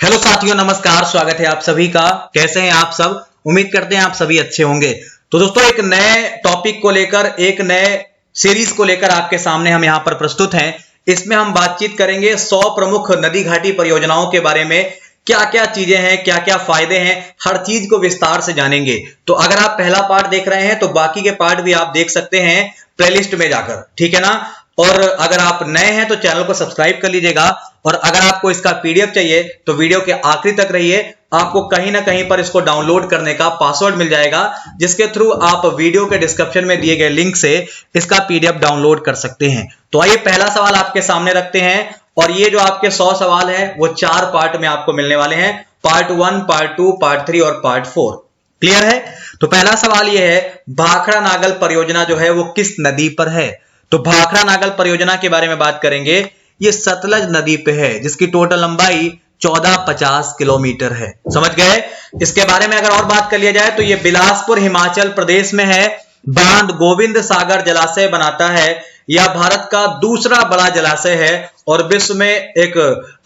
Hello साथियों, नमस्कार। स्वागत है आप सभी का। कैसे हैं आप सब? उम्मीद करते हैं आप सभी अच्छे होंगे। तो दोस्तों, एक नए टॉपिक को लेकर, एक नए सीरीज को लेकर आपके सामने हम यहां पर प्रस्तुत हैं। इसमें हम बातचीत करेंगे 100 प्रमुख नदी घाटी परियोजनाओं के बारे में। क्या क्या चीजें हैं, क्या क्या फायदे हैं, हर चीज को विस्तार से जानेंगे। तो अगर आप पहला पार्ट देख रहे हैं तो बाकी के पार्ट भी आप देख सकते हैं प्लेलिस्ट में जाकर, ठीक है ना। और अगर आप नए हैं तो चैनल को सब्सक्राइब कर लीजिएगा। और अगर आपको इसका पीडीएफ चाहिए तो वीडियो के आखिरी तक रहिए। आपको कहीं ना कहीं पर इसको डाउनलोड करने का पासवर्ड मिल जाएगा, जिसके थ्रू आप वीडियो के डिस्क्रिप्शन में दिए गए लिंक से इसका पीडीएफ डाउनलोड कर सकते हैं। तो आइए पहला सवाल आपके सामने रखते हैं। और ये जो आपके 100 सवाल है वो 4 पार्ट में आपको मिलने वाले हैं। पार्ट 1, पार्ट 2, पार्ट 3 और पार्ट 4। क्लियर है? तो पहला सवाल ये है, भाखड़ा नागल परियोजना जो है वो किस नदी पर है? तो भाखड़ा नागल परियोजना के बारे में बात करेंगे। ये सतलज नदी पे है, जिसकी टोटल लंबाई 1450 किलोमीटर है। समझ गए? इसके बारे में अगर और बात कर लिया जाए तो ये बिलासपुर हिमाचल प्रदेश में है। बांध गोविंद सागर जलाशय बनाता है। यह भारत का दूसरा बड़ा जलाशय है और विश्व में एक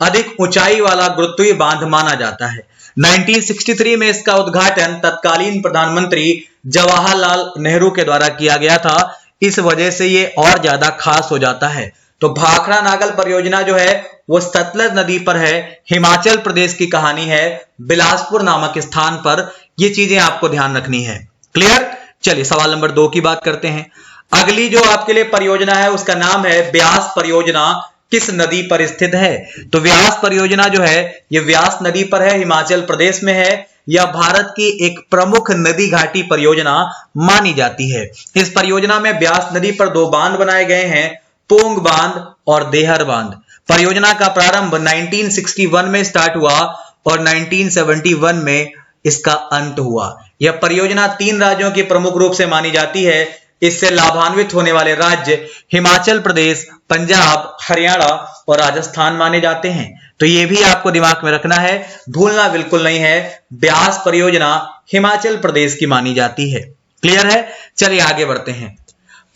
अधिक ऊंचाई वाला गुरुत्वीय बांध माना जाता है। 1963 में इसका उद्घाटन तत्कालीन प्रधानमंत्री जवाहरलाल नेहरू के द्वारा किया गया था। इस वजह से ये और ज्यादा खास हो जाता है। तो भाखड़ा नागल परियोजना जो है वो सतलज नदी पर है, हिमाचल प्रदेश की कहानी है, बिलासपुर नामक स्थान पर। ये चीजें आपको ध्यान रखनी है। क्लियर? चलिए सवाल नंबर 2 की बात करते हैं। अगली जो आपके लिए परियोजना है उसका नाम है व्यास परियोजना। किस नदी पर स्थित है? तो व्यास परियोजना जो है ये व्यास नदी पर है, हिमाचल प्रदेश में है। यह भारत की एक प्रमुख नदी घाटी परियोजना मानी जाती है। इस परियोजना में व्यास नदी पर 2 बांध बनाए गए हैं, पोंग बांध और देहर बांध। परियोजना का प्रारंभ 1961 में स्टार्ट हुआ और 1971 में इसका अंत हुआ। यह परियोजना 3 राज्यों की प्रमुख रूप से मानी जाती है। इससे लाभान्वित होने वाले राज्य हिमाचल प्रदेश, पंजाब, हरियाणा और राजस्थान माने जाते हैं। तो ये भी आपको दिमाग में रखना है, भूलना बिल्कुल नहीं है। व्यास परियोजना हिमाचल प्रदेश की मानी जाती है। क्लियर है? चलिए आगे बढ़ते हैं।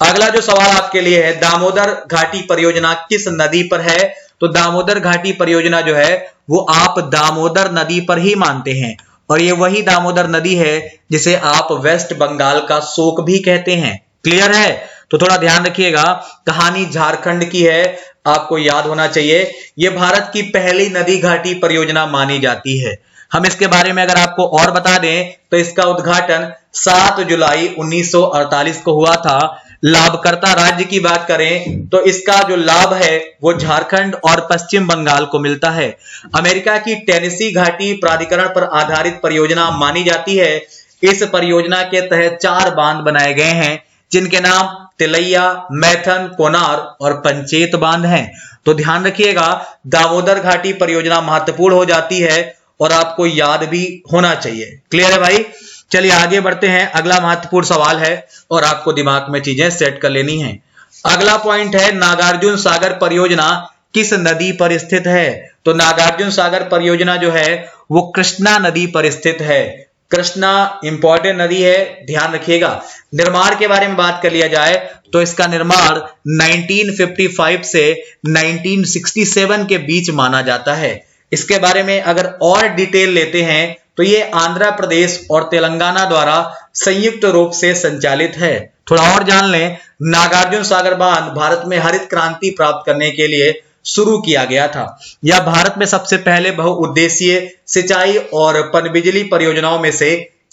अगला जो सवाल आपके लिए है, दामोदर घाटी परियोजना किस नदी पर है? तो दामोदर घाटी परियोजना जो है वो आप दामोदर नदी पर ही मानते हैं। और ये वही दामोदर नदी है जिसे आप वेस्ट बंगाल का शोक भी कहते हैं। क्लियर है? तो थोड़ा ध्यान रखिएगा, कहानी झारखंड की है, आपको याद होना चाहिए। ये भारत की पहली नदी घाटी परियोजना मानी जाती है। हम इसके बारे में अगर आपको और बता दें तो इसका उद्घाटन 7 जुलाई 1948 को हुआ था। लाभकर्ता राज्य की बात करें तो इसका जो लाभ है वो झारखंड और पश्चिम बंगाल को मिलता है। अमेरिका की टेनेसी घाटी प्राधिकरण पर आधारित परियोजना मानी जाती है। इस परियोजना के तहत 4 बांध बनाए गए हैं, जिनके नाम तिलैया, मैथन, कोनार और पंचेत बांध हैं। तो ध्यान रखिएगा, दामोदर घाटी परियोजना महत्वपूर्ण हो जाती है और आपको याद भी होना चाहिए। क्लियर है भाई? चलिए आगे बढ़ते हैं। अगला महत्वपूर्ण सवाल है और आपको दिमाग में चीजें सेट कर लेनी है। अगला पॉइंट है, नागार्जुन सागर परियोजना किस नदी पर स्थित है? तो नागार्जुन सागर परियोजना जो है वो कृष्णा नदी पर स्थित है। कृष्णा इंपॉर्टेंट नदी है, ध्यान रखिएगा। निर्माण के बारे में बात कर लिया जाए तो इसका निर्माण 1955 से 1967 के बीच माना जाता है। इसके बारे में अगर और डिटेल लेते हैं तो ये आंध्र प्रदेश और तेलंगाना द्वारा संयुक्त रूप से संचालित है। थोड़ा और जान लें, नागार्जुन सागर बांध भारत में हरित क्रांति प्राप्त करने के लिए शुरू किया गया था। यह भारत में सबसे पहले बहुउद्देशीय सिंचाई और पनबिजली परियोजनाओं में से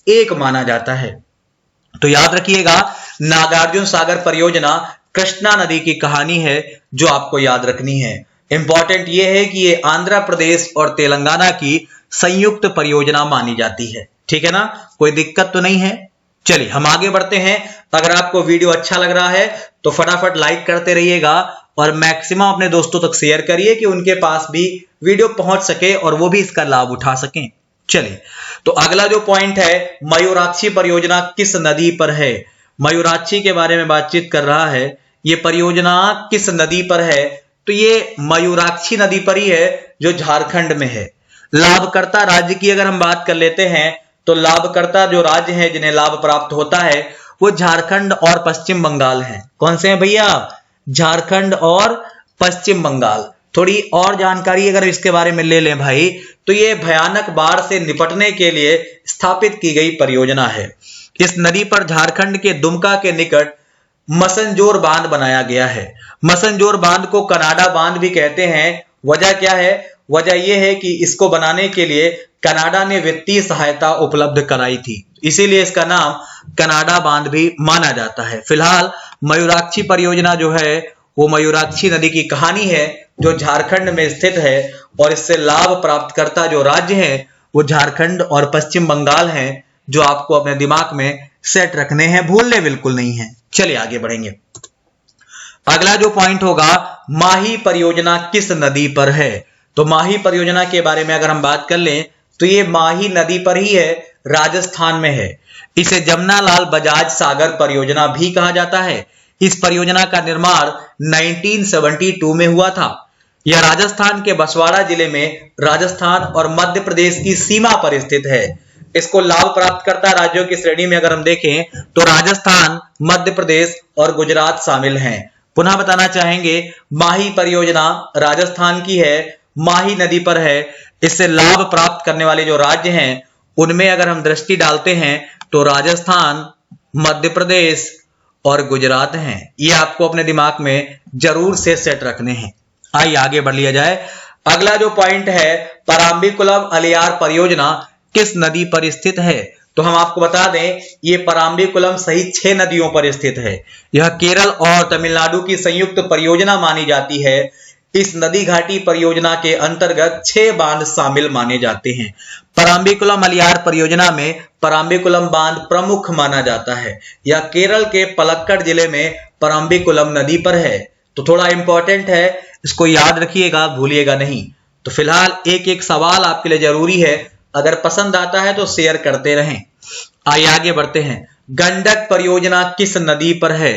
एक माना जाता है। तो याद रखिएगा, नागार्जुन सागर परियोजना कृष्णा नदी की कहानी है जो आपको याद रखनी है। इंपॉर्टेंट यह है कि ये आंध्र प्रदेश और तेलंगाना की संयुक्त परियोजना मानी जाती है। ठीक है ना? कोई दिक्कत तो नहीं है? चलिए हम आगे बढ़ते हैं। अगर आपको वीडियो अच्छा लग रहा है तो फटाफट लाइक करते रहिएगा और मैक्सिमम अपने दोस्तों तक शेयर करिए कि उनके पास भी वीडियो पहुंच सके और वो भी इसका लाभ उठा सकें। चलिए, तो अगला जो पॉइंट है, मयूराक्षी परियोजना किस नदी पर है? मयूराक्षी के बारे में बातचीत कर रहा है। ये परियोजना किस नदी पर है? तो ये मयूराक्षी नदी पर ही है जो झारखंड में है। लाभकर्ता राज्य की अगर हम बात कर लेते हैं तो लाभकर्ता जो राज्य हैं जिन्हें लाभ प्राप्त होता है वो झारखंड और पश्चिम बंगाल हैं। कौन से हैं भैया? झारखंड और पश्चिम बंगाल। थोड़ी और जानकारी अगर इसके बारे में ले लें भाई, तो ये भयानक बाढ़ से निपटने के लिए स्थापित की गई परियोजना है। इस नदी पर झारखंड के दुमका के निकट मसनजोर बांध बनाया गया है। मसनजोर बांध को कनाडा बांध भी कहते हैं। वजह क्या है? वजह यह है कि इसको बनाने के लिए कनाडा ने वित्तीय सहायता उपलब्ध कराई थी, इसीलिए इसका नाम कनाडा बांध भी माना जाता है। फिलहाल मयूराक्षी परियोजना जो है वो मयूराक्षी नदी की कहानी है, जो झारखंड में स्थित है, और इससे लाभ प्राप्त करता जो राज्य है वो झारखंड और पश्चिम बंगाल हैं, जो आपको अपने दिमाग में सेट रखने हैं, भूलने बिल्कुल नहीं है। चलिए आगे बढ़ेंगे। अगला जो पॉइंट होगा, माही परियोजना किस नदी पर है? तो माही परियोजना के बारे में अगर हम बात कर लें तो ये माही नदी पर ही है, राजस्थान में है। इसे जमनालाल बजाज सागर परियोजना भी कहा जाता है। इस परियोजना का निर्माण 1972 में हुआ था। यह राजस्थान के बसवाड़ा जिले में राजस्थान और मध्य प्रदेश की सीमा पर स्थित है। इसको लाभ प्राप्त करता राज्यों की श्रेणी में अगर हम देखें तो राजस्थान, मध्य प्रदेश और गुजरात शामिल हैं। पुनः बताना चाहेंगे, माही परियोजना राजस्थान की है, माही नदी पर है। इससे लाभ प्राप्त करने वाले जो राज्य हैं उनमें अगर हम दृष्टि डालते हैं तो राजस्थान, मध्य प्रदेश और गुजरात हैं। ये आपको अपने दिमाग में जरूर से सेट रखने हैं। आइए आगे बढ़ लिया जाए। अगला जो पॉइंट है, पराम्बीकुलम अलियार परियोजना किस नदी पर स्थित है? तो हम आपको बता दें, ये पराम्बीकुलम सहित 6 नदियों पर स्थित है। यह केरल और तमिलनाडु की संयुक्त परियोजना मानी जाती है। इस नदी घाटी परियोजना के अंतर्गत 6 बांध शामिल माने जाते हैं। पराम्बीकुलम अलियार परियोजना में पराम्बीकुलम बांध प्रमुख माना जाता है। यह केरल के पलक्कड़ जिले में पराम्बीकुलम नदी पर है। तो थोड़ा इंपॉर्टेंट है, इसको याद रखिएगा, भूलिएगा नहीं। तो फिलहाल एक एक सवाल आपके लिए जरूरी है, अगर पसंद आता है तो शेयर करते रहें। आइए आगे बढ़ते हैं। गंडक परियोजना किस नदी पर है?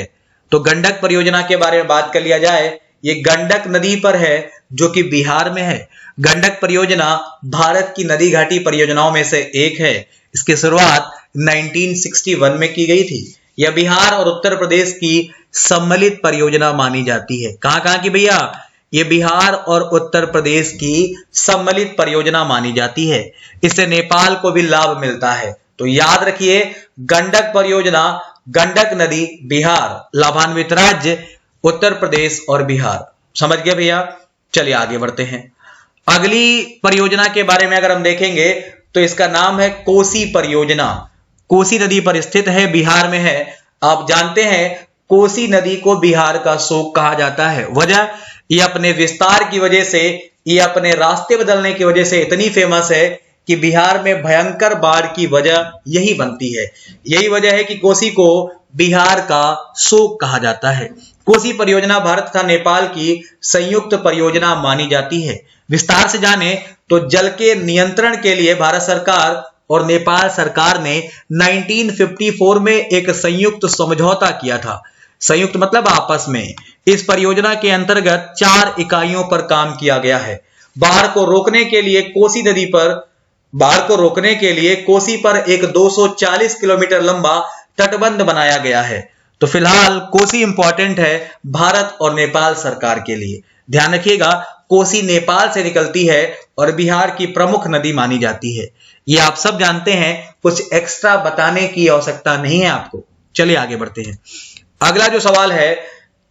तो गंडक परियोजना के बारे में बात कर लिया जाए। ये गंडक नदी पर है, जो कि बिहार में है। गंडक परियोजना भारत की नदी घाटी परियोजनाओं में से एक है। इसकी शुरुआत 1961 में की गई थी। यह बिहार और उत्तर प्रदेश की सम्मिलित परियोजना मानी जाती है। कहां की भैया? ये बिहार और उत्तर प्रदेश की सम्मिलित परियोजना मानी जाती है। इससे नेपाल को भी लाभ मिलता है। तो याद रखिए, गंडक परियोजना, गंडक नदी, बिहार, लाभान्वित राज्य उत्तर प्रदेश और बिहार। समझ गए भैया? चलिए आगे बढ़ते हैं। अगली परियोजना के बारे में अगर हम देखेंगे तो इसका नाम है कोसी परियोजना। कोसी नदी पर स्थित है, बिहार में है। आप जानते हैं कोसी नदी को बिहार का शोक कहा जाता है। वजह, ये अपने विस्तार की वजह से, ये अपने रास्ते बदलने की वजह से इतनी फेमस है कि बिहार में भयंकर बाढ़ की वजह यही बनती है। यही वजह है कि कोसी को बिहार का शोक कहा जाता है। कोसी परियोजना भारत तथा नेपाल की संयुक्त परियोजना मानी जाती है। विस्तार से जाने तो जल के नियंत्रण के लिए भारत सरकार और नेपाल सरकार ने 1954 में एक संयुक्त समझौता किया था। संयुक्त मतलब आपस में। इस परियोजना के अंतर्गत 4 इकाइयों पर काम किया गया है। बाढ़ को रोकने के लिए कोसी पर एक 240 किलोमीटर लंबा तटबंध बनाया गया है। तो फिलहाल कोसी इंपॉर्टेंट है भारत और नेपाल सरकार के लिए। ध्यान रखिएगा, कोसी नेपाल से निकलती है और बिहार की प्रमुख नदी मानी जाती है। ये आप सब जानते हैं, कुछ एक्स्ट्रा बताने की आवश्यकता नहीं है आपको। चलिए आगे बढ़ते हैं। अगला जो सवाल है,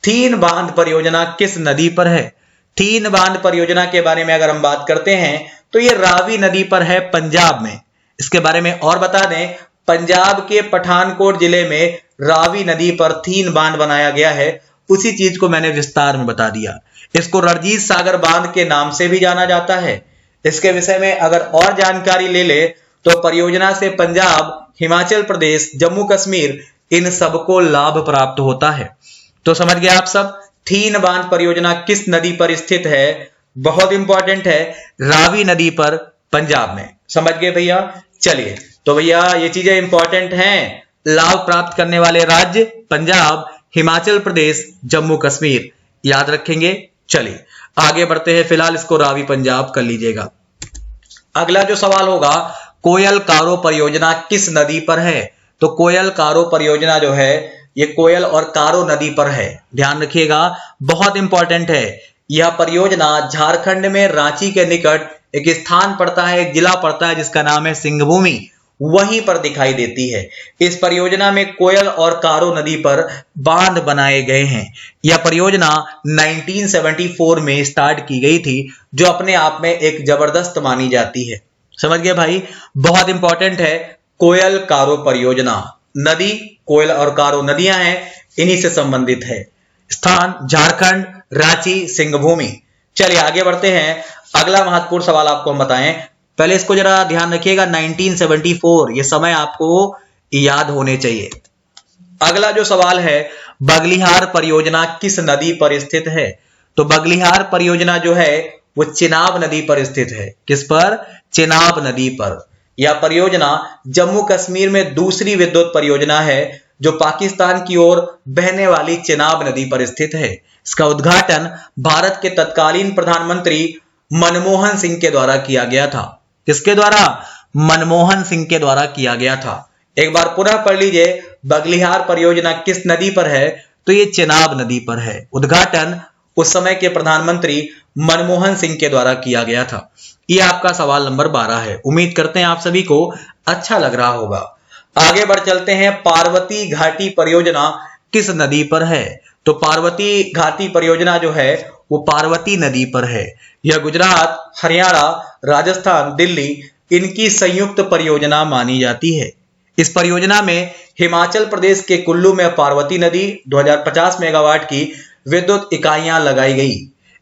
थीन बांध परियोजना किस नदी पर है? थीन बांध परियोजना के बारे में अगर हम बात करते हैं तो ये रावी नदी पर है, पंजाब में। इसके बारे में और बता दें, पंजाब के पठानकोट जिले में रावी नदी पर थीन बांध बनाया गया है। उसी चीज को मैंने विस्तार में बता दिया। इसको रणजीत सागर बांध के नाम से भी जाना जाता है। इसके विषय में अगर और जानकारी ले ले तो परियोजना से पंजाब, हिमाचल प्रदेश, जम्मू कश्मीर, इन सबको लाभ प्राप्त होता है। तो समझ गए आप सब, थीन बांध परियोजना किस नदी पर स्थित है? बहुत इंपॉर्टेंट है, रावी नदी पर, पंजाब में। समझ गए भैया? चलिए, तो भैया ये चीजें इंपॉर्टेंट हैं। लाभ प्राप्त करने वाले राज्य पंजाब, हिमाचल प्रदेश, जम्मू कश्मीर, याद रखेंगे। चलिए आगे बढ़ते हैं। फिलहाल इसको रावी पंजाब कर लीजिएगा। अगला जो सवाल होगा, कोयल कारो परियोजना किस नदी पर है? तो कोयल कारो परियोजना जो है ये कोयल और कारो नदी पर है। ध्यान रखिएगा, बहुत इंपॉर्टेंट है। यह परियोजना झारखंड में रांची के निकट एक स्थान पड़ता है, एक जिला पड़ता है जिसका नाम है सिंहभूमि, वहीं पर दिखाई देती है। इस परियोजना में कोयल और कारो नदी पर बांध बनाए गए हैं। यह परियोजना 1974 में स्टार्ट की गई थी, जो अपने आप में एक जबरदस्त मानी जाती है। समझ गए भाई, बहुत इंपॉर्टेंट है। कोयल कारो परियोजना, नदी कोयल और कारो नदियां हैं, इन्हीं से संबंधित है। स्थान झारखंड, रांची, सिंहभूमि। चलिए आगे बढ़ते हैं। अगला महत्वपूर्ण सवाल आपको हम बताएं, पहले इसको जरा ध्यान रखिएगा, 1974 ये समय आपको याद होने चाहिए। अगला जो सवाल है, बगलिहार परियोजना किस नदी पर स्थित है? तो बगलिहार परियोजना जो है वो चिनाब नदी पर स्थित है। किस पर? चिनाब नदी पर। यह परियोजना जम्मू कश्मीर में दूसरी विद्युत परियोजना है जो पाकिस्तान की ओर बहने वाली चिनाब नदी पर स्थित है। इसका उद्घाटन भारत के तत्कालीन प्रधानमंत्री मनमोहन सिंह के द्वारा किया गया था। किसके द्वारा? मनमोहन सिंह के द्वारा किया गया था। एक बार पुनः पढ़ लीजिए, बगलिहार परियोजना किस नदी पर है? तो ये चिनाब नदी पर है। उद्घाटन उस समय के प्रधानमंत्री मनमोहन सिंह के द्वारा किया गया था। ये आपका सवाल नंबर 12 है। उम्मीद करते हैं आप सभी को अच्छा लग रहा होगा। आगे बढ़ चलते हैं, पार्वती घाटी परियोजना किस नदी पर है? तो पार्वती घाटी परियोजना जो है वो पार्वती नदी पर है। यह गुजरात, हरियाणा, राजस्थान, दिल्ली इनकी संयुक्त परियोजना मानी जाती है। इस परियोजना में हिमाचल प्रदेश के कुल्लू में पार्वती नदी 2050 मेगावाट की विद्युत इकाइयां लगाई गई।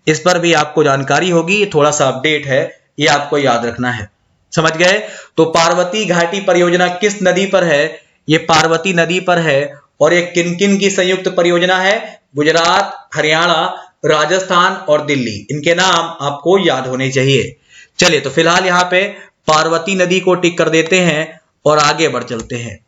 इस पर भी आपको जानकारी होगी, थोड़ा सा अपडेट है, ये आपको याद रखना है। समझ गए? तो पार्वती घाटी परियोजना किस नदी पर है? ये पार्वती नदी पर है। और ये किन किन की संयुक्त परियोजना है? गुजरात, हरियाणा, राजस्थान और दिल्ली, इनके नाम आपको याद होने चाहिए। चलिए तो फिलहाल यहाँ पे पार्वती नदी को टिक कर देते हैं और आगे बढ़ चलते हैं।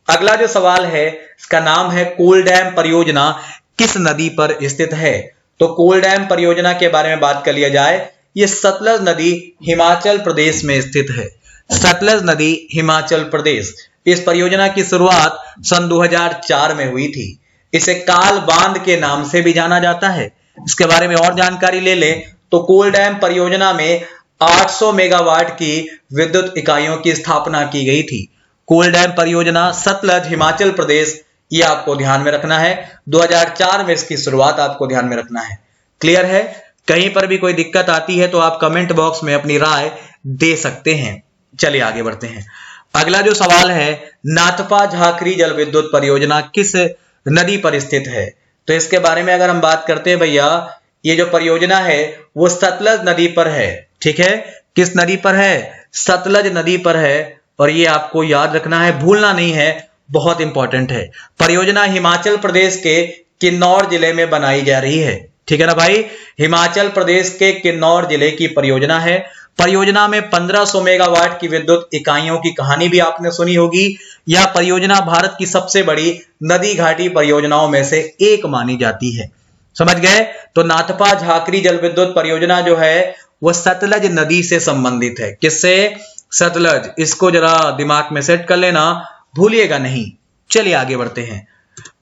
अगला जो सवाल है इसका नाम है कोल डैम परियोजना किस नदी पर स्थित है? तो कोल डैम परियोजना के बारे में बात कर लिया जाए, ये सतलज नदी हिमाचल प्रदेश में स्थित है। सतलज नदी हिमाचल प्रदेश। इस परियोजना की शुरुआत सन 2004 में हुई थी। इसे काल बांध के नाम से भी जाना जाता है। इसके बारे में और जानकारी ले लें तो कोल डैम परियोजना में 800 मेगावाट की विद्युत इकाइयों की स्थापना की गई थी। कोल डैम परियोजना सतलज हिमाचल प्रदेश, ये आपको ध्यान में रखना है। 2004 में इसकी शुरुआत आपको ध्यान में रखना है। क्लियर है? कहीं पर भी कोई दिक्कत आती है तो आप कमेंट बॉक्स में अपनी राय दे सकते हैं। चलिए आगे बढ़ते हैं। अगला जो सवाल है, नाथपा झाकरी जल विद्युत परियोजना किस नदी पर स्थित है? तो इसके बारे में अगर हम बात करते हैं भैया, ये जो परियोजना है वो सतलज नदी पर है। ठीक है, किस नदी पर है? सतलज नदी पर है। और ये आपको याद रखना है, भूलना नहीं है, बहुत इंपॉर्टेंट है। परियोजना हिमाचल प्रदेश के किन्नौर जिले में बनाई जा रही है। ठीक है ना भाई, हिमाचल प्रदेश के किन्नौर जिले की परियोजना है। परियोजना में 1500 मेगावाट की विद्युत इकाइयों की कहानी भी आपने सुनी होगी। यह परियोजना भारत की सबसे बड़ी नदी घाटी परियोजनाओं में से एक मानी जाती है। समझ गए? तो नाथपा झाकरी जल विद्युत परियोजना जो है वो सतलज नदी से संबंधित है। किससे? सतलज। इसको जरा दिमाग में सेट कर लेना, भूलिएगा नहीं। चलिए आगे बढ़ते हैं।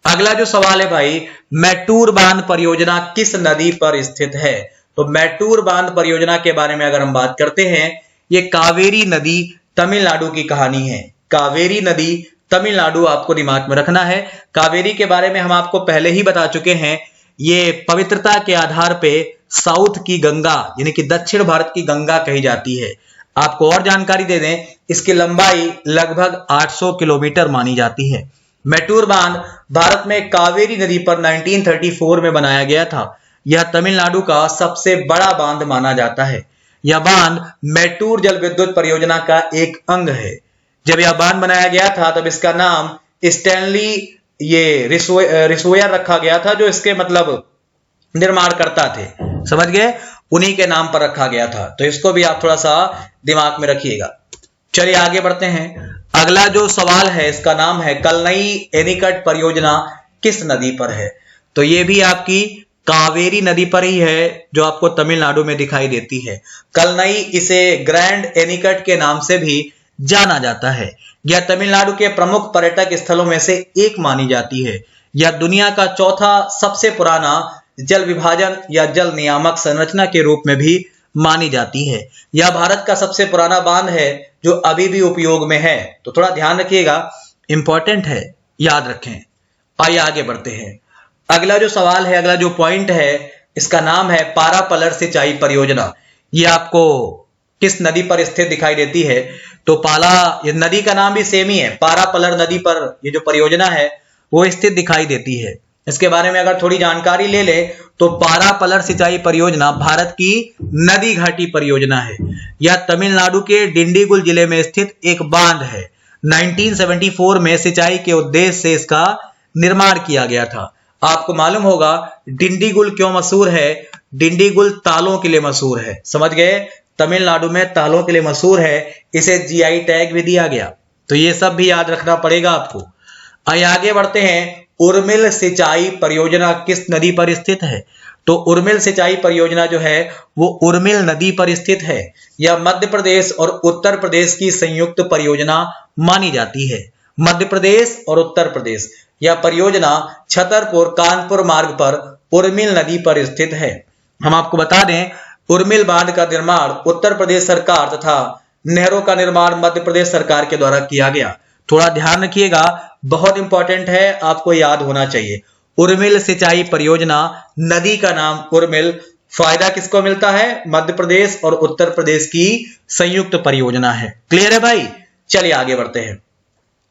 अगला जो सवाल है भाई, मैटूर बांध परियोजना किस नदी पर स्थित है? तो मैटूर बांध परियोजना के बारे में अगर हम बात करते हैं, ये कावेरी नदी तमिलनाडु की कहानी है। कावेरी नदी तमिलनाडु आपको दिमाग में रखना है। कावेरी के बारे में हम आपको पहले ही बता चुके हैं, ये पवित्रता के आधार पे साउथ की गंगा यानी कि दक्षिण भारत की गंगा कही जाती है। आपको और जानकारी दे दें, इसकी लंबाई लगभग 800 किलोमीटर मानी जाती है। मैटूर बांध भारत में कावेरी नदी पर 1934 में बनाया गया था। यह तमिलनाडु का सबसे बड़ा बांध माना जाता है। यह बांध मैटूर जल विद्युत परियोजना का एक अंग है। जब यह बांध बनाया गया था तब इसका नाम स्टैनली रिसोयर रखा गया था, जो इसके मतलब निर्माण करता थे। समझ गए? उन्हीं के नाम पर रखा गया था। तो इसको भी आप थोड़ा सा दिमाग में रखिएगा। चलिए आगे बढ़ते हैं। अगला जो सवाल है इसका नाम है कलनई एनीकट परियोजना किस नदी पर है? तो ये भी आपकी कावेरी नदी पर ही है, जो आपको तमिलनाडु में दिखाई देती है। कलनई, इसे ग्रैंड एनीकट के नाम से भी जाना जाता है। यह तमिलनाडु के प्रमुख पर्यटक स्थलों में से एक मानी जाती है। यह दुनिया का चौथा सबसे पुराना जल विभाजन या जल नियामक संरचना के रूप में भी मानी जाती है। यह भारत का सबसे पुराना बांध है जो अभी भी उपयोग में है। तो थोड़ा ध्यान रखिएगा, इंपॉर्टेंट है, याद रखें। आइए आगे बढ़ते हैं। अगला जो सवाल है, अगला जो पॉइंट है, इसका नाम है पारापलर सिंचाई परियोजना। ये आपको किस नदी पर स्थित दिखाई देती है? तो ये नदी का नाम भी सेम ही है, पारापलर नदी पर ये जो परियोजना है वो स्थित दिखाई देती है। इसके बारे में अगर थोड़ी जानकारी ले ले तो पारापलर सिंचाई परियोजना भारत की नदी घाटी परियोजना है। यह तमिलनाडु के डिंडीगुल जिले में स्थित एक बांध है। 1974 में सिंचाई के उद्देश्य से इसका निर्माण किया गया था। आपको मालूम होगा डिंडीगुल क्यों मशहूर है? डिंडीगुल तालों के लिए मशहूर है, समझ गए? तमिलनाडु में तालों के लिए मशहूर है, इसे जीआई टैग भी दिया गया। तो ये सब भी याद रखना पड़ेगा आपको। आइए आगे बढ़ते हैं। उर्मिल सिंचाई परियोजना किस नदी पर स्थित है? तो उर्मिल सिंचाई परियोजना जो है वो उर्मिल नदी पर स्थित है। यह मध्य प्रदेश और उत्तर प्रदेश की संयुक्त परियोजना मानी जाती है। मध्य प्रदेश और उत्तर प्रदेश, यह परियोजना छतरपुर कानपुर मार्ग पर उर्मिल नदी पर स्थित है। हम आपको बता दें, उर्मिल बांध का निर्माण उत्तर प्रदेश सरकार तथा नहरों का निर्माण मध्य प्रदेश सरकार के द्वारा किया गया। थोड़ा ध्यान रखिएगा, बहुत इंपॉर्टेंट है, आपको याद होना चाहिए। उर्मिल सिंचाई परियोजना, नदी का नाम उर्मिल, फायदा किसको मिलता है? मध्य प्रदेश और उत्तर प्रदेश की संयुक्त परियोजना है। क्लियर है भाई? चलिए आगे बढ़ते हैं।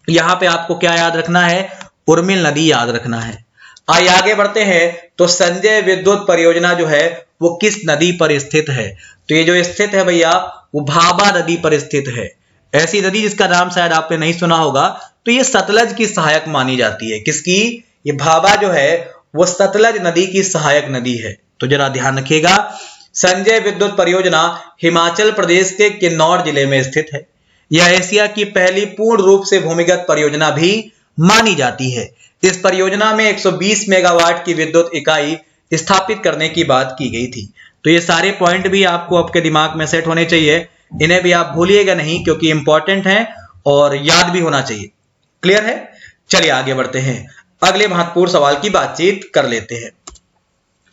यहां पे आपको क्या याद रखना है? उर्मिल नदी याद रखना है। आइए आगे बढ़ते हैं। तो संजय विद्युत परियोजना जो है वो किस नदी पर स्थित है? तो ये जो स्थित है भैया वो भाभा नदी पर स्थित है। ऐसी नदी जिसका नाम शायद आपने नहीं सुना होगा, तो ये सतलज की सहायक मानी जाती है। किसकी? ये भाभा जो है वो सतलज नदी की सहायक नदी है। तो जरा ध्यान रखिएगा, संजय विद्युत परियोजना हिमाचल प्रदेश के किन्नौर जिले में स्थित है। यह एशिया की पहली पूर्ण रूप से भूमिगत परियोजना भी मानी जाती है। इस परियोजना में 120 मेगावाट की विद्युत इकाई स्थापित करने की बात की गई थी। तो ये सारे पॉइंट भी आपको आपके दिमाग में सेट होने चाहिए, इन्हें भी आप भूलिएगा नहीं क्योंकि इंपॉर्टेंट है और याद भी होना चाहिए। क्लियर है? चलिए आगे बढ़ते हैं, अगले महत्वपूर्ण सवाल की बातचीत कर लेते हैं।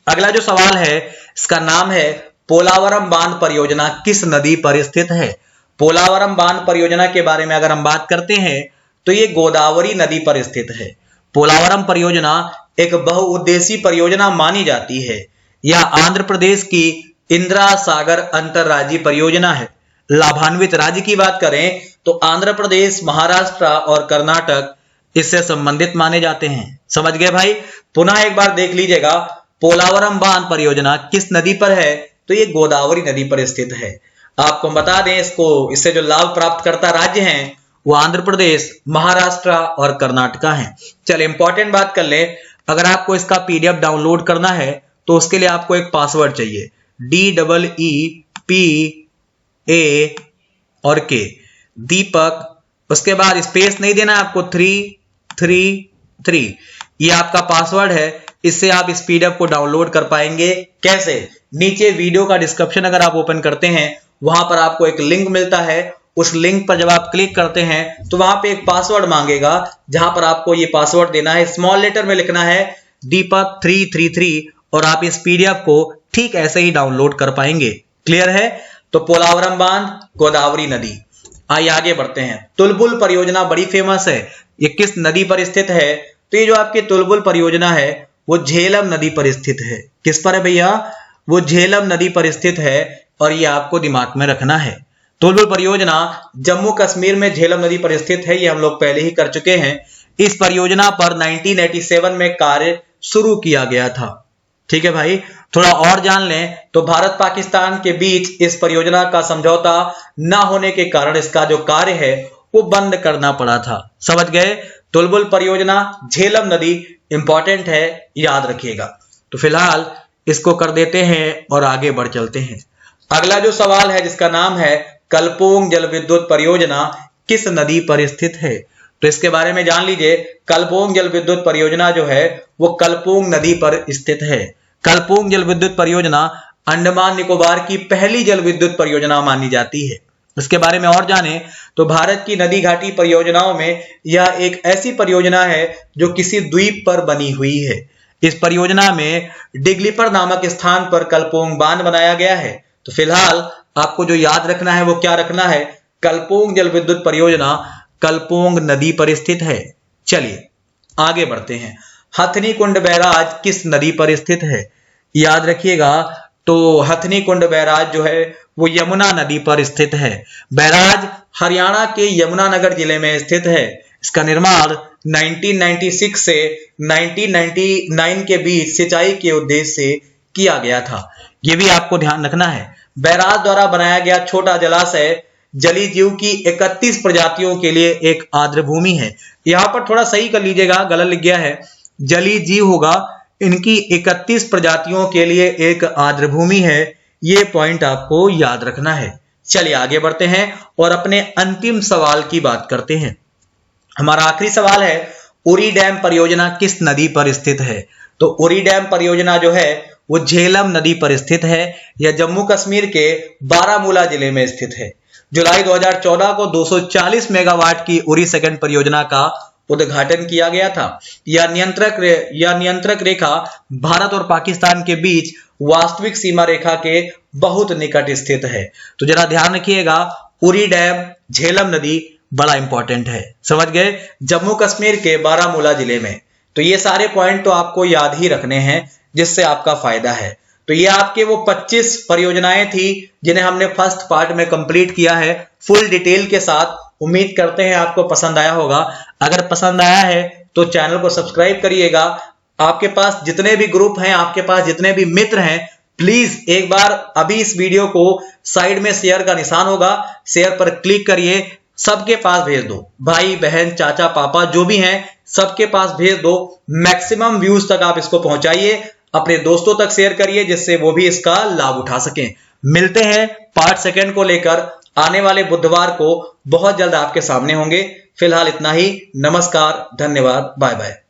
अगला जो सवाल है इसका नाम है पोलावरम बांध परियोजना किस नदी पर स्थित है? पोलावरम बांध परियोजना के बारे में अगर हम बात करते हैं तो ये गोदावरी नदी पर स्थित है। पोलावरम परियोजना एक बहुउद्देशीय परियोजना मानी जाती है। यह आंध्र प्रदेश की इंदिरा सागर अंतरराज्यीय परियोजना है। लाभान्वित राज्य की बात करें तो आंध्र प्रदेश, महाराष्ट्र और कर्नाटक इससे संबंधित माने जाते हैं। समझ गए भाई? पुनः एक बार देख लीजिएगा, पोलावरम बांध परियोजना किस नदी पर है? तो ये गोदावरी नदी पर स्थित है। आपको बता दें, इससे जो लाभ प्राप्त करता राज्य हैं वो आंध्र प्रदेश, महाराष्ट्र और कर्नाटका है। चलिए इंपॉर्टेंट बात कर ले, अगर आपको इसका पीडीएफ डाउनलोड करना है तो उसके लिए आपको एक पासवर्ड चाहिए, DEEPA और K, दीपक, उसके बाद स्पेस नहीं देना आपको, 333, ये आपका पासवर्ड है। इससे आप इस पीडीएफ को डाउनलोड कर पाएंगे। कैसे? नीचे वीडियो का डिस्क्रिप्शन अगर आप ओपन करते हैं वहां पर आपको एक लिंक मिलता है। उस लिंक पर जब आप क्लिक करते हैं तो वहां पे एक पासवर्ड मांगेगा, जहां पर आपको ये पासवर्ड देना है, स्मॉल लेटर में लिखना है दीपक 333 और आप इस पीडीएफ को ठीक ऐसे ही डाउनलोड कर पाएंगे। क्लियर है? तो पोलावरम बांध, गोदावरी नदी। आइए आगे बढ़ते हैं। तुलबुल परियोजना बड़ी फेमस है, ये किस नदी पर स्थित है? तो ये जो आपकी तुलबुल परियोजना है वो झेलम नदी पर स्थित है। किस पर है भैया? वो झेलम नदी पर स्थित है और ये आपको दिमाग में रखना है। तुलबुल परियोजना जम्मू कश्मीर में झेलम नदी पर स्थित है, ये हम लोग पहले ही कर चुके हैं। इस परियोजना पर 1987 में कार्य शुरू किया गया था। ठीक है भाई? थोड़ा और जान लें तो भारत पाकिस्तान के बीच इस परियोजना का समझौता न होने के कारण इसका जो कार्य है वो बंद करना पड़ा था। समझ गए? तुलबुल परियोजना, झेलम नदी इंपॉर्टेंट है, याद रखिएगा। तो फिलहाल इसको कर देते हैं और आगे बढ़ चलते हैं। अगला जो सवाल है जिसका नाम है कलपोंग जल विद्युत परियोजना किस नदी पर स्थित है? तो इसके बारे में जान लीजिए। कलपोंग जल विद्युत परियोजना जो है वो कलपोंग नदी पर स्थित है। कलपोंग जल विद्युत परियोजना अंडमान निकोबार की पहली जल विद्युत परियोजना मानी जाती है। इसके बारे में और जाने तो भारत की नदी घाटी परियोजनाओं में यह एक ऐसी परियोजना है जो किसी द्वीप पर बनी हुई है। इस परियोजना में डिगलीपर नामक स्थान पर कलपोंग बांध बनाया गया है। तो फिलहाल आपको जो याद रखना है वो क्या रखना है, कलपोंग जल विद्युत परियोजना कलपोंग नदी पर स्थित है। चलिए आगे बढ़ते हैं। हथनी कुंड बैराज किस नदी पर स्थित है? याद रखिएगा, तो हथनी कुंड बैराज जो है वो यमुना नदी पर स्थित है। बैराज हरियाणा के यमुनानगर जिले में स्थित है। इसका निर्माण 1996 से 1999 के बीच सिंचाई के उद्देश्य से किया गया था। यह भी आपको ध्यान रखना है। बैराज द्वारा बनाया गया छोटा जलाशय जलीय जीव की 31 प्रजातियों के लिए एक आर्द्र भूमि है। यहां पर थोड़ा सही कर लीजिएगा, गलत लिख गया है, जलीय जीव होगा, इनकी 31 प्रजातियों के लिए एक आर्द्र भूमि है। ये पॉइंट आपको याद रखना है। चलिए आगे बढ़ते हैं और अपने अंतिम सवाल की बात करते हैं। हमारा आखिरी सवाल है, उरी डैम परियोजना किस नदी पर स्थित है? तो उरी डैम परियोजना जो है वो झेलम नदी पर स्थित है। यह जम्मू कश्मीर के बारामूला जिले में स्थित है। जुलाई 2014 को 240 मेगावाट की उरी सेकंड परियोजना का उद्घाटन किया गया था। यह नियंत्रक रेखा भारत और पाकिस्तान के बीच वास्तविक सीमा रेखा के बहुत निकट स्थित है। तो जरा ध्यान रखिएगा, उरी डैम, झेलम नदी बड़ा इंपॉर्टेंट है। समझ गए? जम्मू कश्मीर के बारामूला जिले में। तो ये सारे पॉइंट तो आपको याद ही रखने हैं जिससे आपका फायदा है। तो ये आपके वो 25 परियोजनाएं थी जिन्हें हमने फर्स्ट पार्ट में कंप्लीट किया है फुल डिटेल के साथ। उम्मीद करते हैं आपको पसंद आया होगा। अगर पसंद आया है तो चैनल को सब्सक्राइब करिएगा। आपके पास जितने भी ग्रुप हैं, आपके पास जितने भी मित्र हैं, प्लीज एक बार अभी इस वीडियो को साइड में शेयर का निशान होगा, शेयर पर क्लिक करिए, सबके पास भेज दो। भाई बहन चाचा पापा जो भी हैं सबके पास भेज दो। मैक्सिमम व्यूज तक आप इसको पहुंचाइए, अपने दोस्तों तक शेयर करिए जिससे वो भी इसका लाभ उठा सकें। मिलते हैं पार्ट सेकंड को लेकर आने वाले बुधवार को, बहुत जल्द आपके सामने होंगे। फिलहाल इतना ही। नमस्कार, धन्यवाद, बाय बाय।